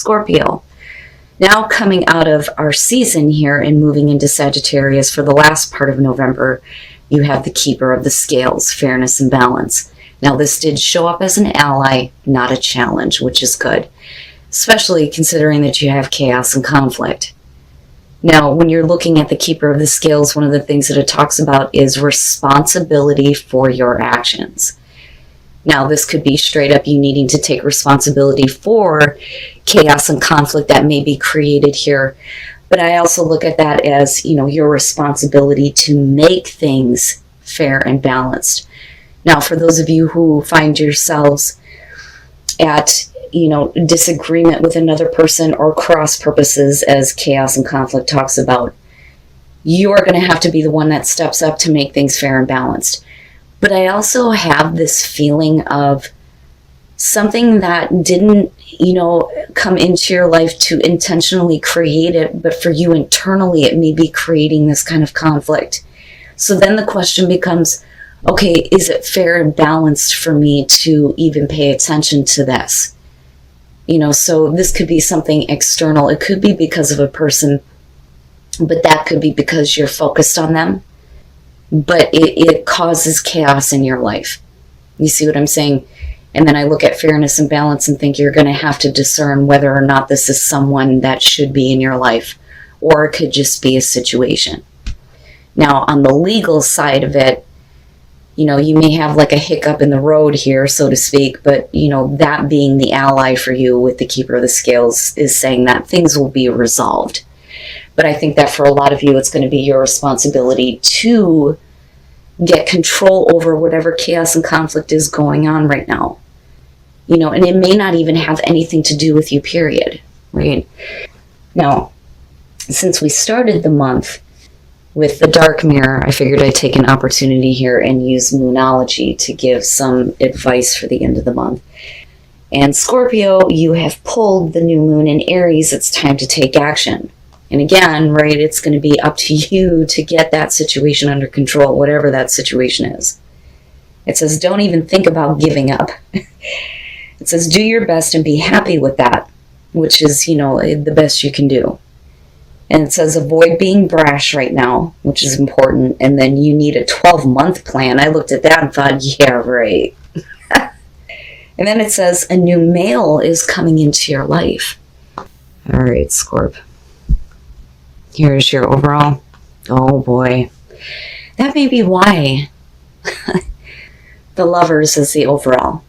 Scorpio. Now coming out of our season here and moving into Sagittarius for the last part of November, you have the keeper of the scales, fairness and balance. Now this did show up as an ally, not a challenge, which is good, especially considering that you have chaos and conflict. Now, when you're looking at the keeper of the scales, one of the things that it talks about is responsibility for your actions. Now, this could be straight up you needing to take responsibility for chaos and conflict that may be created here. But I also look at that as, your responsibility to make things fair and balanced. Now, for those of you who find yourselves at, disagreement with another person or cross purposes, as chaos and conflict talks about, you're going to have to be the one that steps up to make things fair and balanced. But I also have this feeling of something that didn't, come into your life to intentionally create it, but for you internally, it may be creating this kind of conflict. So then the question becomes, okay, is it fair and balanced for me to even pay attention to this? So this could be something external. It could be because of a person, but that could be because you're focused on them. But it causes chaos in your life. You see what I'm saying? And then I look at fairness and balance and think you're going to have to discern whether or not this is someone that should be in your life, or it could just be a situation. Now, on the legal side of it, you may have like a hiccup in the road here, so to speak, but, that being the ally for you with the keeper of the scales is saying that things will be resolved. But I think that for a lot of you, it's going to be your responsibility to get control over whatever chaos and conflict is going on right now. And it may not even have anything to do with you, period, right? Now, since we started the month with the dark mirror, I figured I'd take an opportunity here and use moonology to give some advice for the end of the month. And Scorpio, you have pulled the new moon in Aries. It's time to take action. And again, right, it's going to be up to you to get that situation under control, whatever that situation is. It says, don't even think about giving up. It says, do your best and be happy with that, which is, the best you can do. And it says, avoid being brash right now, which is important. And then you need a 12-month plan. I looked at that and thought, yeah, right. And then it says, a new male is coming into your life. All right, Scorp. Here's your overall. Oh boy. That may be why the Lovers is the overall.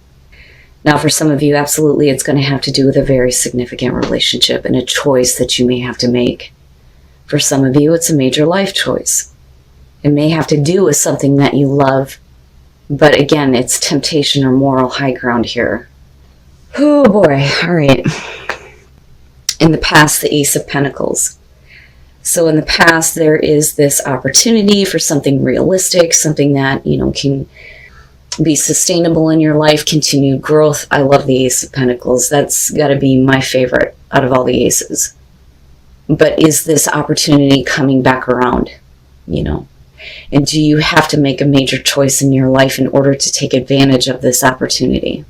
Now for some of you, absolutely, it's going to have to do with a very significant relationship and a choice that you may have to make. For some of you, it's a major life choice. It may have to do with something that you love, but again, it's temptation or moral high ground here. Oh boy. All right. In the past, the Ace of Pentacles. So in the past, there is this opportunity for something realistic, something that, can be sustainable in your life, continued growth. I love the Ace of Pentacles. That's got to be my favorite out of all the aces. But is this opportunity coming back around, And do you have to make a major choice in your life in order to take advantage of this opportunity?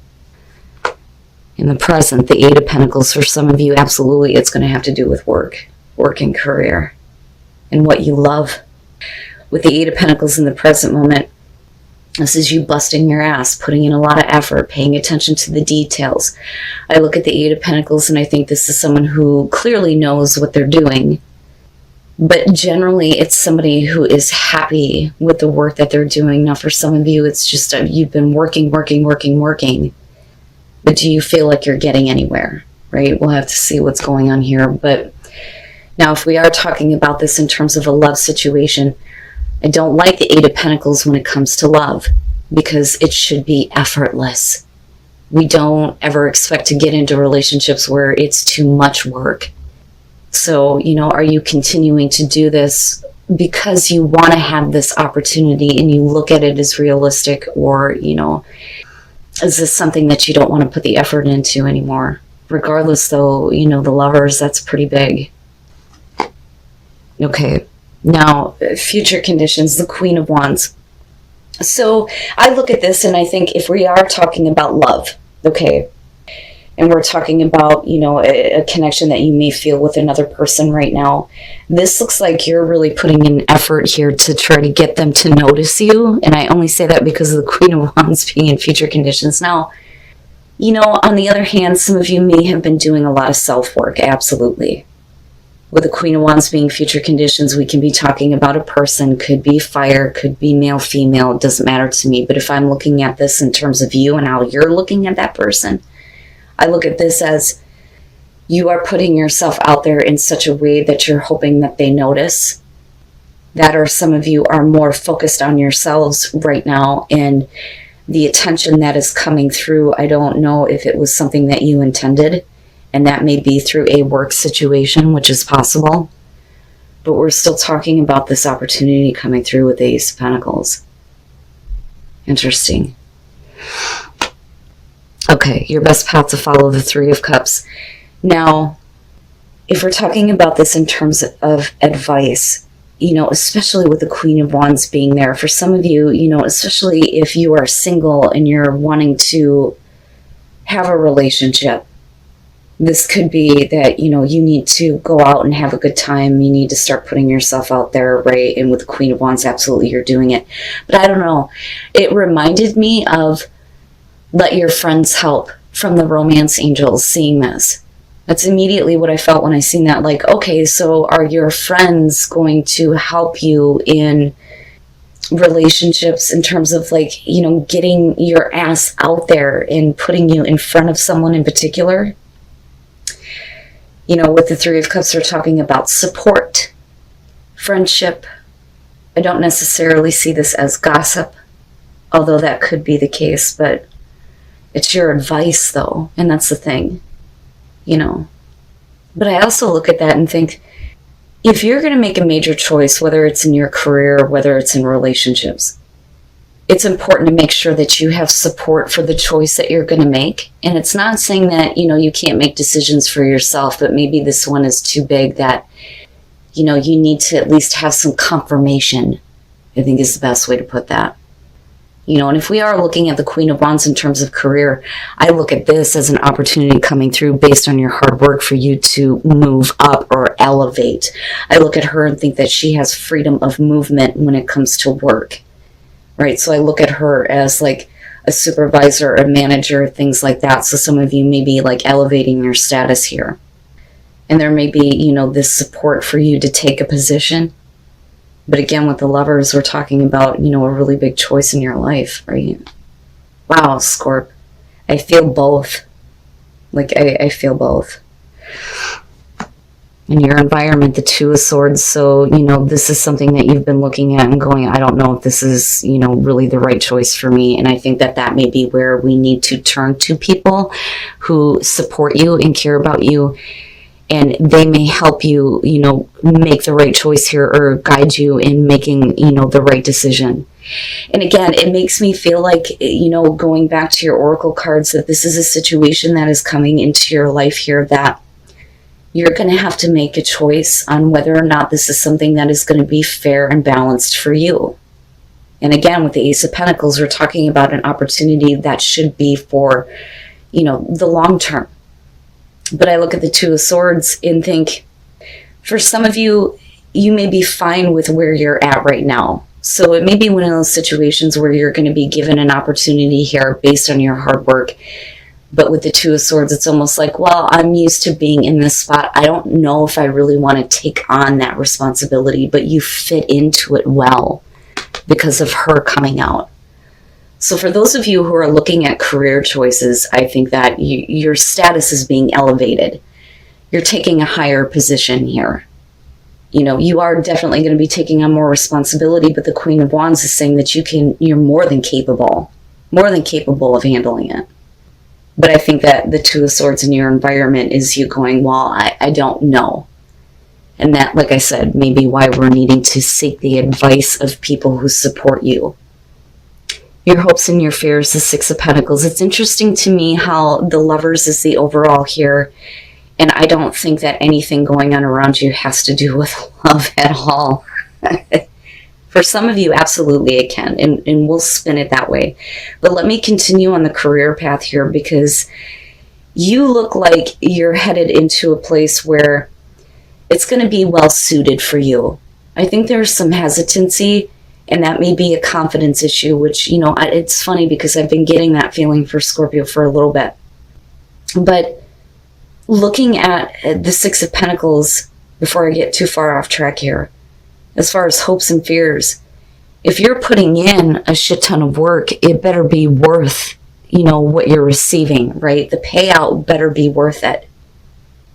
In the present, the Eight of Pentacles, for some of you, absolutely, it's going to have to do with work and career, and what you love. With the Eight of Pentacles in the present moment, this is you busting your ass, putting in a lot of effort, paying attention to the details. I look at the Eight of Pentacles and I think this is someone who clearly knows what they're doing, but generally it's somebody who is happy with the work that they're doing. Now for some of you, it's just you've been working, but do you feel like you're getting anywhere, right? We'll have to see what's going on here. But now, if we are talking about this in terms of a love situation, I don't like the Eight of Pentacles when it comes to love, because it should be effortless. We don't ever expect to get into relationships where it's too much work. So, are you continuing to do this because you want to have this opportunity and you look at it as realistic, or, is this something that you don't want to put the effort into anymore? Regardless, though, the Lovers, that's pretty big. Okay, now, future conditions, the Queen of Wands. So I look at this and I think if we are talking about love, okay, and we're talking about, a connection that you may feel with another person right now, this looks like you're really putting in effort here to try to get them to notice you. And I only say that because of the Queen of Wands being in future conditions. Now, on the other hand, some of you may have been doing a lot of self-work, absolutely. With the Queen of Wands being future conditions, we can be talking about a person, could be fire, could be male, female, it doesn't matter to me. But if I'm looking at this in terms of you and how you're looking at that person, I look at this as you are putting yourself out there in such a way that you're hoping that they notice. That, or some of you are more focused on yourselves right now, and the attention that is coming through, I don't know if it was something that you intended, and that may be through a work situation, which is possible. But we're still talking about this opportunity coming through with the Ace of Pentacles. Interesting. Okay, your best path to follow, the Three of Cups. Now, if we're talking about this in terms of advice, especially with the Queen of Wands being there, for some of you, especially if you are single and you're wanting to have a relationship, this could be that, you need to go out and have a good time. You need to start putting yourself out there, right? And with the Queen of Wands, absolutely, you're doing it. But I don't know. It reminded me of Let Your Friends Help from the Romance Angels, seeing this. That's immediately what I felt when I seen that. Like, okay, so are your friends going to help you in relationships in terms of getting your ass out there and putting you in front of someone in particular? With the Three of Cups, we're talking about support, friendship. I don't necessarily see this as gossip, although that could be the case, but it's your advice though, and that's the thing. But I also look at that and think, if you're going to make a major choice, whether it's in your career, whether it's in relationships, it's important to make sure that you have support for the choice that you're going to make. And it's not saying that, you can't make decisions for yourself, but maybe this one is too big that, you need to at least have some confirmation, I think is the best way to put that. And if we are looking at the Queen of Wands in terms of career, I look at this as an opportunity coming through based on your hard work for you to move up or elevate. I look at her and think that she has freedom of movement when it comes to work, right? So I look at her as like a supervisor, a manager, things like that. So some of you may be elevating your status here. And there may be, this support for you to take a position. But again, with the Lovers, we're talking about, a really big choice in your life, right? Wow, Scorp. I feel both. I feel both. In your environment, the Two of Swords. So, this is something that you've been looking at and going, I don't know if this is, really the right choice for me. And I think that may be where we need to turn to people who support you and care about you. And they may help you, make the right choice here or guide you in making, the right decision. And again, it makes me feel like, going back to your oracle cards, that this is a situation that is coming into your life here that you're going to have to make a choice on whether or not this is something that is going to be fair and balanced for you. And again, with the Ace of Pentacles, we're talking about an opportunity that should be for, the long term. But I look at the Two of Swords and think, for some of you, you may be fine with where you're at right now. So it may be one of those situations where you're going to be given an opportunity here based on your hard work. But with the Two of Swords, it's almost like, well, I'm used to being in this spot. I don't know if I really want to take on that responsibility, but you fit into it well because of her coming out. So for those of you who are looking at career choices, I think that your status is being elevated. You're taking a higher position here. You are definitely going to be taking on more responsibility, but the Queen of Wands is saying that you're more than capable of handling it. But I think that the Two of Swords in your environment is you going, well, I don't know. And that, like I said, may be why we're needing to seek the advice of people who support you. Your hopes and your fears, the Six of Pentacles. It's interesting to me how the Lovers is the overall here. And I don't think that anything going on around you has to do with love at all. For some of you, absolutely it can. And we'll spin it that way. But let me continue on the career path here because, you look like you're headed into a place where it's going to be well suited for you. I think there's some hesitancy, and that may be a confidence issue, which, it's funny because I've been getting that feeling for Scorpio for a little bit. But looking at the Six of Pentacles, before I get too far off track here, as far as hopes and fears, if you're putting in a shit ton of work, it better be worth, what you're receiving, right? The payout better be worth it.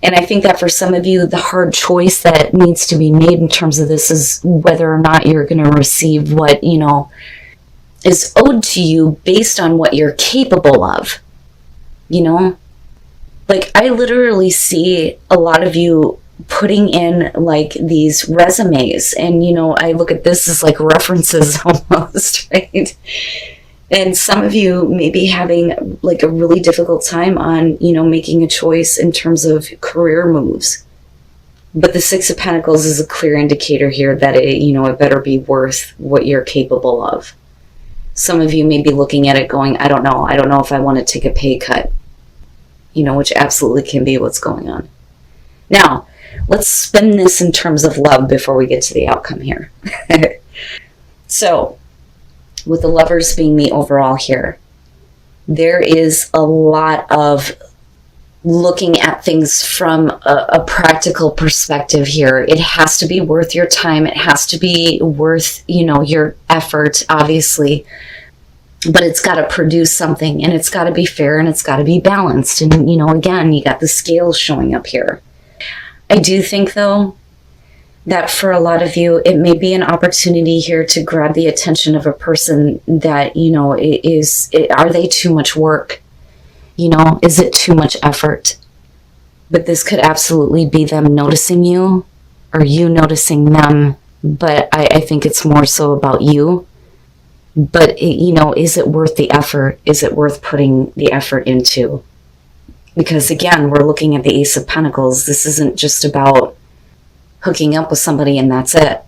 And I think that for some of you, the hard choice that needs to be made in terms of this is whether or not you're going to receive what, is owed to you based on what you're capable of, Like, I literally see a lot of you putting in like these resumes, and I look at this as like references almost, right? And some of you may be having like a really difficult time on making a choice in terms of career moves, but the Six of Pentacles is a clear indicator here that it better be worth what you're capable of. Some of you may be looking at it going, I don't know if I want to take a pay cut, which absolutely can be what's going on. Now, let's spin this in terms of love before we get to the outcome here. So, with the Lovers being the overall here, there is a lot of looking at things from a practical perspective here. It has to be worth your time. It has to be worth, your effort, obviously. But it's got to produce something, and it's got to be fair, and it's got to be balanced. And, again, you got the scales showing up here. I do think, though, that for a lot of you, it may be an opportunity here to grab the attention of a person that, are they too much work? Is it too much effort? But this could absolutely be them noticing you, or you noticing them. But I think it's more so about you. But, is it worth the effort? Is it worth putting the effort into? Because, again, we're looking at the Ace of Pentacles. This isn't just about hooking up with somebody and that's it.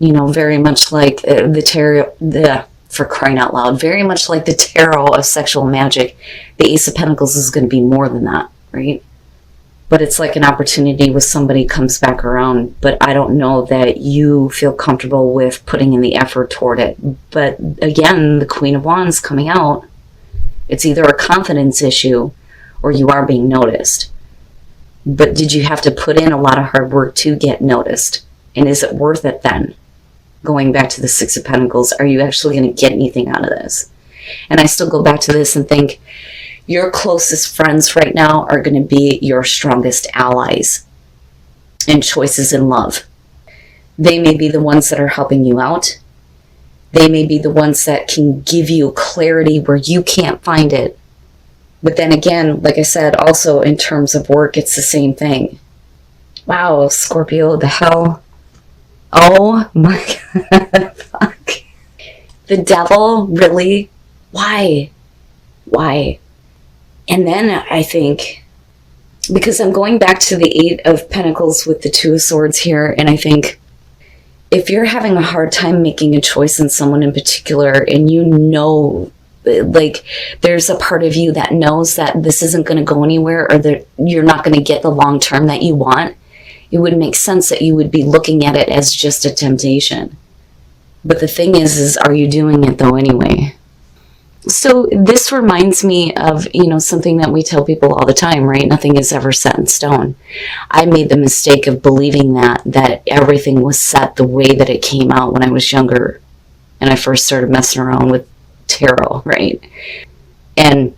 Very much like the tarot, for crying out loud, very much like the tarot of sexual magic. The Ace of Pentacles is going to be more than that, right? But it's like an opportunity with somebody comes back around, but I don't know that you feel comfortable with putting in the effort toward it. But again, the Queen of Wands coming out, it's either a confidence issue or you are being noticed. But did you have to put in a lot of hard work to get noticed? And is it worth it then? Going back to the Six of Pentacles, are you actually going to get anything out of this? And I still go back to this and think your closest friends right now are going to be your strongest allies and choices in love. They may be the ones that are helping you out. They may be the ones that can give you clarity where you can't find it. But then again, like I said, also in terms of work, it's the same thing. Wow, Scorpio, the hell? Oh my God, fuck. The devil, really? Why? And then I think, because I'm going back to the Eight of Pentacles with the Two of Swords here, and I think if you're having a hard time making a choice in someone in particular, and like there's a part of you that knows that this isn't going to go anywhere, or that you're not going to get the long term that you want, it would make sense that you would be looking at it as just a temptation. But the thing is are you doing it though anyway? So this reminds me of, something that we tell people all the time, right? Nothing is ever set in stone. I made the mistake of believing that everything was set the way that it came out when I was younger and I first started messing around with tarot, right? And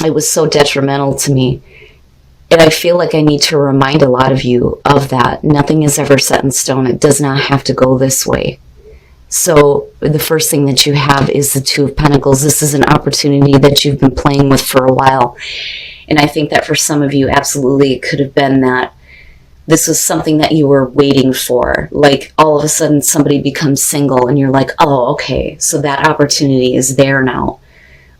it was so detrimental to me. And I feel like I need to remind a lot of you of that. Nothing is ever set in stone. It does not have to go this way. So the first thing that you have is the Two of Pentacles. This is an opportunity that you've been playing with for a while. And I think that for some of you, absolutely, it could have been that this was something that you were waiting for. Like all of a sudden somebody becomes single and you're like, oh, okay, so that opportunity is there now.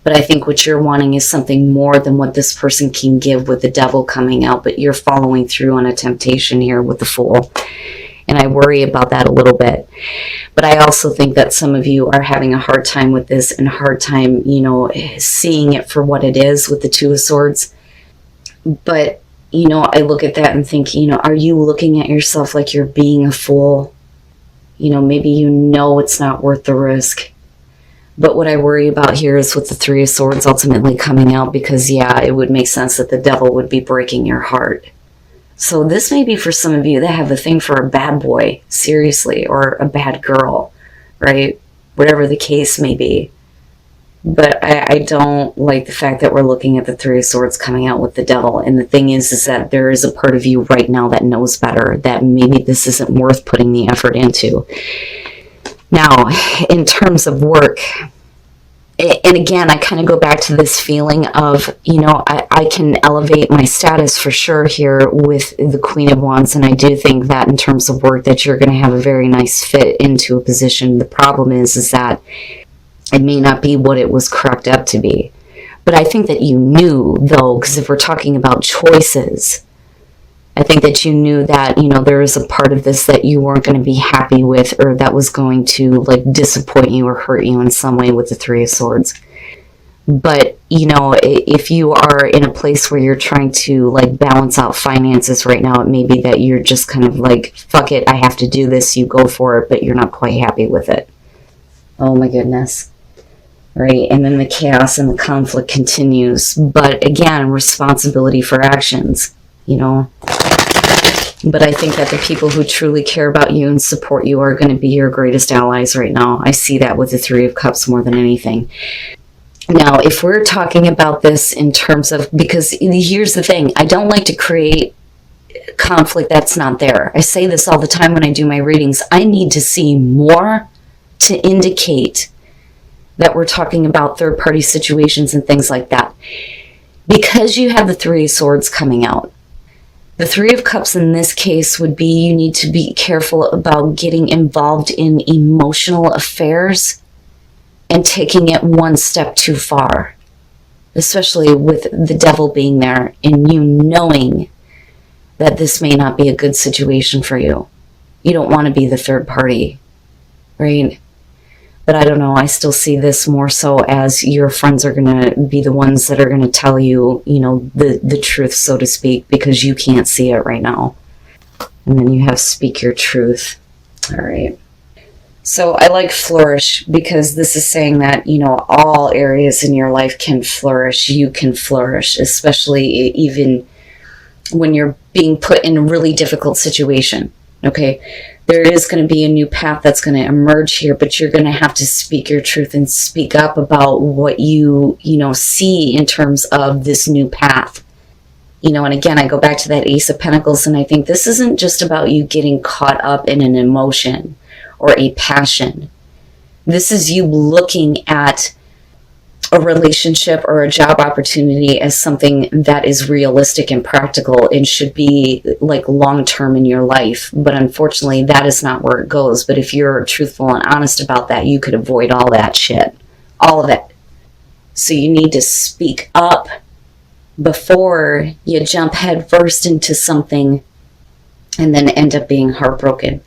But I think what you're wanting is something more than what this person can give with the devil coming out. But you're following through on a temptation here with the Fool. And I worry about that a little bit. But I also think that some of you are having a hard time with this and a hard time, seeing it for what it is with the Two of Swords. But, I look at that and think, are you looking at yourself like you're being a fool? Maybe it's not worth the risk. But what I worry about here is with the Three of Swords ultimately coming out, because, it would make sense that the devil would be breaking your heart. So this may be for some of you that have a thing for a bad boy, seriously, or a bad girl, right? Whatever the case may be. But I don't like the fact that we're looking at the Three of Swords coming out with the devil. And the thing is that there is a part of you right now that knows better, that maybe this isn't worth putting the effort into. Now, in terms of work, and again, I kind of go back to this feeling of, I can elevate my status for sure here with the Queen of Wands. And I do think that in terms of work that you're going to have a very nice fit into a position. The problem is that it may not be what it was cracked up to be. But I think that you knew, though, because if we're talking about choices, I think that you knew that, there is a part of this that you weren't going to be happy with, or that was going to, disappoint you or hurt you in some way with the Three of Swords. But, if you are in a place where you're trying to, balance out finances right now, it may be that you're just kind of fuck it, I have to do this, you go for it, but you're not quite happy with it. Oh my goodness. Right? And then the chaos and the conflict continues. But again, responsibility for actions, But I think that the people who truly care about you and support you are going to be your greatest allies right now. I see that with the Three of Cups more than anything. Now, if we're talking about this in terms of, because here's the thing, I don't like to create conflict that's not there. I say this all the time when I do my readings. I need to see more to indicate that we're talking about third-party situations and things like that. Because you have the Three of Swords coming out. The Three of Cups in this case would be you need to be careful about getting involved in emotional affairs and taking it one step too far. Especially with the devil being there and you knowing that this may not be a good situation for you. You don't want to be the third party, right? But I don't know, I still see this more so as your friends are going to be the ones that are going to tell you, the truth, so to speak, because you can't see it right now. And then you have speak your truth. All right. So I like flourish because this is saying that, all areas in your life can flourish. You can flourish, especially even when you're being put in a really difficult situation. Okay. There is going to be a new path that's going to emerge here, but you're going to have to speak your truth and speak up about what you see in terms of this new path. And again, I go back to that Ace of Pentacles, and I think this isn't just about you getting caught up in an emotion or a passion. This is you looking at a relationship or a job opportunity as something that is realistic and practical and should be long-term in your life. But unfortunately, that is not where it goes. But if you're truthful and honest about that, you could avoid all that shit. All of it. So you need to speak up before you jump headfirst into something and then end up being heartbroken.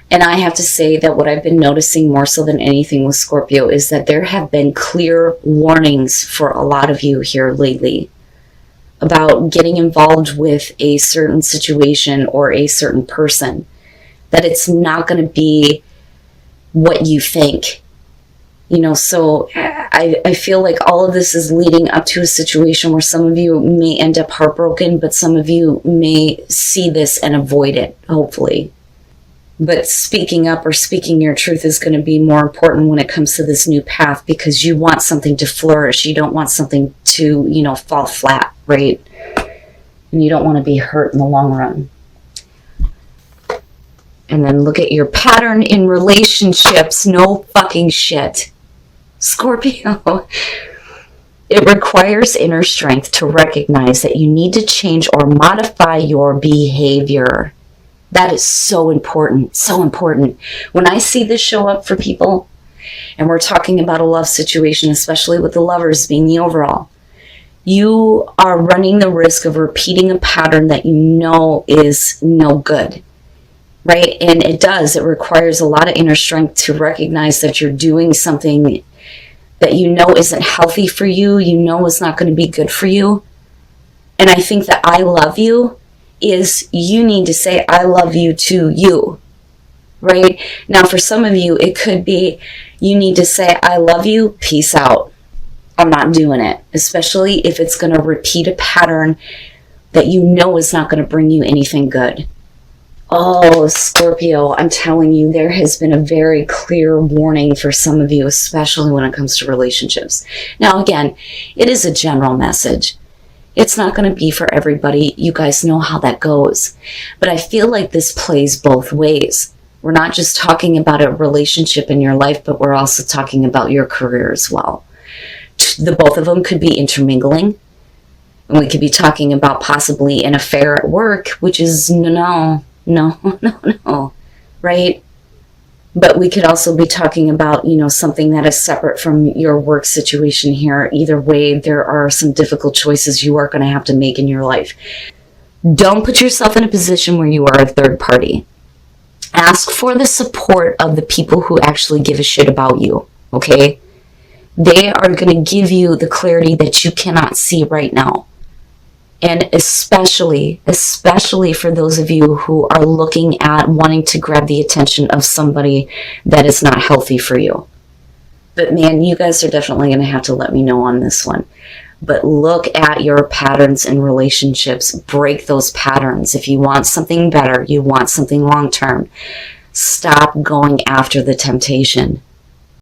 And I have to say that what I've been noticing more so than anything with Scorpio is that there have been clear warnings for a lot of you here lately about getting involved with a certain situation or a certain person. That it's not going to be what you think. So I feel like all of this is leading up to a situation where some of you may end up heartbroken, but some of you may see this and avoid it, hopefully. But speaking up or speaking your truth is going to be more important when it comes to this new path because you want something to flourish. You don't want something to, fall flat, right? And you don't want to be hurt in the long run. And then look at your pattern in relationships. No fucking shit. Scorpio. It requires inner strength to recognize that you need to change or modify your behavior. That is so important, so important. When I see this show up for people, and we're talking about a love situation, especially with the lovers being the overall, you are running the risk of repeating a pattern that you know is no good, right? And it does. It requires a lot of inner strength to recognize that you're doing something that you know isn't healthy for you, you know is not going to be good for you. And I think that I love you is you need to say I love you to you, right? Now, for some of you, it could be you need to say I love you, peace out. I'm not doing it, especially if it's going to repeat a pattern that you know is not going to bring you anything good. Oh, Scorpio, I'm telling you, there has been a very clear warning for some of you, especially when it comes to relationships. Now, again, it is a general message. It's not going to be for everybody. You guys know how that goes. But I feel like this plays both ways. We're not just talking about a relationship in your life, but we're also talking about your career as well. The both of them could be intermingling. And we could be talking about possibly an affair at work, which is no, right? But we could also be talking about, something that is separate from your work situation here. Either way, there are some difficult choices you are going to have to make in your life. Don't put yourself in a position where you are a third party. Ask for the support of the people who actually give a shit about you, okay? They are going to give you the clarity that you cannot see right now. And especially for those of you who are looking at wanting to grab the attention of somebody that is not healthy for you. But man, you guys are definitely going to have to let me know on this one. But look at your patterns in relationships. Break those patterns. If you want something better, you want something long-term, stop going after the temptation.